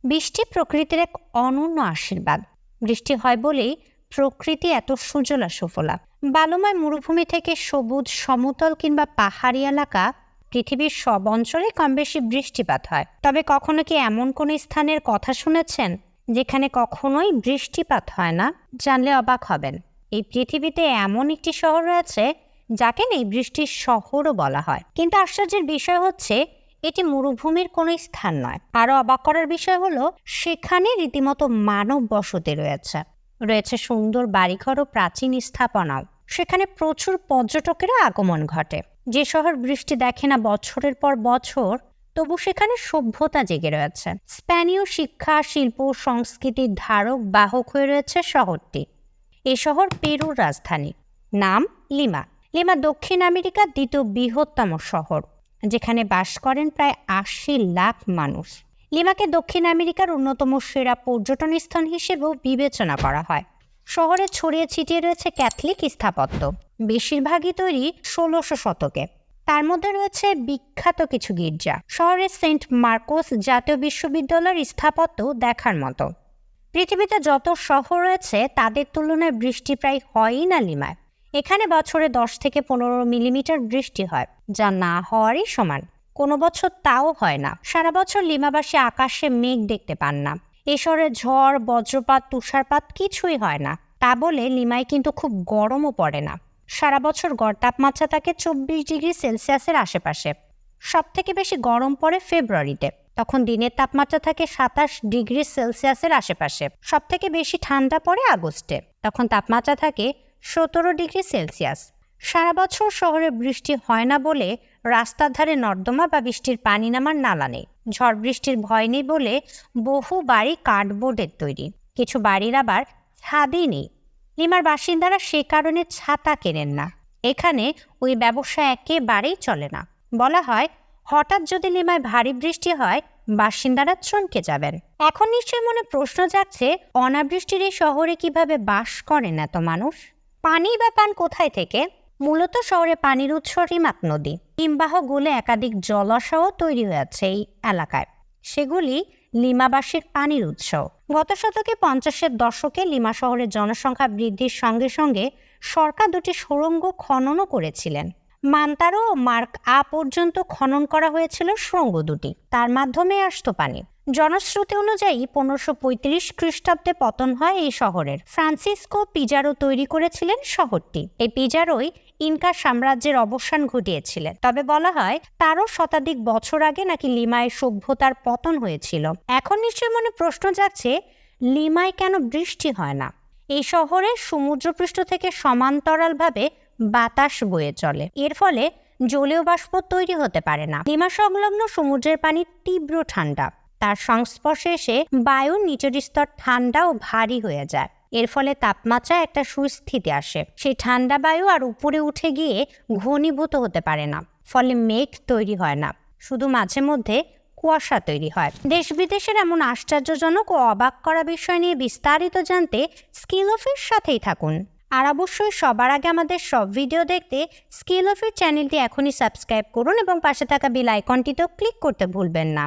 বৃষ্টি প্রকৃতির এক অনন্য আশীর্বাদ। বৃষ্টি হয় বলেই প্রকৃতি এত সুজলা সুফলা। বালুময় মরুভূমি থেকে সবুজ সমতল কিংবা পাহাড়ি এলাকা, পৃথিবীর সব অঞ্চলে কম বেশি বৃষ্টিপাত হয়। তবে কখনো কি এমন কোন স্থানের কথা শুনেছেন যেখানে কখনোই বৃষ্টিপাত হয় না? জানলে অবাক হবেন। এই পৃথিবীতে এমন একটি শহর রয়েছে যাকে নিয়ে বৃষ্টির শহরও বলা হয়। কিন্তু আশ্চর্যের বিষয় হচ্ছে এটি মরুভূমির কোনো স্থান নয়। আরো অবাক করার বিষয় হলো সেখানে রীতিমতো মানব বসতি রয়েছে সুন্দর বাড়িঘর ও প্রাচীন স্থাপনাও। সেখানে প্রচুর পর্যটকেরও আগমন ঘটে। যে শহর বৃষ্টি দেখে না বছরের পর বছর, তবু সেখানে সভ্যতা জেগে রয়েছে। স্প্যানীয় শিক্ষা, শিল্প, সংস্কৃতির ধারক বাহক হয়ে রয়েছে শহরটি। এ শহর পেরুর রাজধানী, নাম লিমা। লিমা দক্ষিণ আমেরিকার দ্বিতীয় বৃহত্তম শহর, যেখানে বাস করেন প্রায় ৮০ লাখ মানুষ। লিমাকে দক্ষিণ আমেরিকার অন্যতম সেরা পর্যটন স্থান হিসেবেও বিবেচনা করা হয়। শহরে ছড়িয়ে ছিটিয়ে রয়েছে ক্যাথলিক স্থাপত্য, বেশিরভাগই তৈরি ১৬০০ শতকে। তার মধ্যে রয়েছে বিখ্যাত কিছু গির্জা। শহরের সেন্ট মার্কোস জাতীয় বিশ্ববিদ্যালয়ের স্থাপত্য দেখার মতো। পৃথিবীতে যত শহর রয়েছে তাদের তুলনায় বৃষ্টি প্রায় হয়ই না লিমায়। এখানে বছরে ১০ থেকে ১৫ মিলিমিটার বৃষ্টি হয়, যা না হওয়ারই সমান। কোনো বছর তাও হয় না। সারা বছর লিমাবাসী আকাশে মেঘ দেখতে পান না। এ শহরে ঝড়, বজ্রপাত, তুষারপাত কিছুই হয় না। তা বলে লিমায় কিন্তু খুব গরমও পড়ে না। সারা বছর গড় তাপমাত্রা থাকে ২৪ ডিগ্রি সেলসিয়াসের আশেপাশে। সব থেকে বেশি গরম পড়ে ফেব্রুয়ারিতে, তখন দিনের তাপমাত্রা থাকে ২৭ ডিগ্রি সেলসিয়াসের আশেপাশে। সব থেকে বেশি ঠান্ডা পড়ে আগস্টে, তখন তাপমাত্রা থাকে ১৭ ডিগ্রি সেলসিয়াস। সারা বছর শহরে বৃষ্টি হয় না বলে রাস্তার ধারে নর্দমা বা বৃষ্টির পানি নামার নালা নেই। ঝড় বৃষ্টির ভয় নেই বলে বহু বাড়ি কার্ডবোর্ডের তৈরি, কিছু বাড়ির আবার ছাদই নেই। লিমার বাসিন্দারা সে কারণে ছাতা কেনেন না। এখানে ওই ব্যবসা একেবারেই চলে না। বলা হয় হঠাৎ যদি লিমায় ভারী বৃষ্টি হয়, বাসিন্দারা চমকে যাবেন। এখন নিশ্চয়ই মনে প্রশ্ন জাগছে, অনাবৃষ্টির এই শহরে কিভাবে বাস করেন এত মানুষ? পানি বা পান কোথায় থেকে? মূলত শহরে পানির উৎস রিমাক নদী। হিমবাহ গলে একাধিক জলাশয় তৈরি হয়েছে এই এলাকায়। সেগুলি লিমাবাসীর পানির উৎস। গত শতকে ৫০-এর দশকে লিমা শহরের জনসংখ্যা বৃদ্ধির সঙ্গে সঙ্গে সরকার দুটি সুড়ঙ্গ খননও করেছিলেন। মান্তারো ও মার্ক আ পর্যন্ত খনন করা হয়েছিল সুড়ঙ্গ দুটি। তার মাধ্যমে আসতো পানি। জনশ্রুতি অনুযায়ী ১৫৩৫ খ্রিস্টাব্দে পতন হয় এই শহরের। ফ্রান্সিসকো পিজারো তৈরি করেছিলেন শহরটি। এই পিজারোই ইনকা সাম্রাজ্যের অবসান ঘটিয়েছিলেন। তবে বলা হয় ১৩ শতাধিক বছর আগে নাকি লিমায় সভ্যতার পতন হয়েছিল। এখন নিশ্চয়ই মনে প্রশ্ন জাগছে, লিমায় কেন বৃষ্টি হয় না? এই শহরে সমুদ্রপৃষ্ঠ থেকে সমান্তরালভাবে বাতাস বয়ে চলে। এর ফলে জলীয় বাষ্প তৈরি হতে পারে না। লিমা সংলগ্ন সমুদ্রের পানি তীব্র ঠান্ডা। তার সংস্পর্শে এসে বায়ুর নিচের স্তর ঠান্ডা ও ভারী হয়ে যায়। এর ফলে তাপমাত্রায় একটা সুস্থিতি আসে। সেই ঠান্ডা বায়ু আর উপরে উঠে গিয়ে ঘনীভূত হতে পারে না। ফলে মেঘ তৈরি হয় না, শুধু মাঝে মধ্যে কুয়াশা তৈরি হয়। দেশ বিদেশের এমন আশ্চর্যজনক ও অবাক করা বিষয় নিয়ে বিস্তারিত জানতে স্কিল অফের সাথেই থাকুন। আর অবশ্যই সবার আগে আমাদের সব ভিডিও দেখতে স্কিল অফের চ্যানেলটি এখনই সাবস্ক্রাইব করুন এবং পাশে থাকা বেল আইকনটিতেও ক্লিক করতে ভুলবেন না।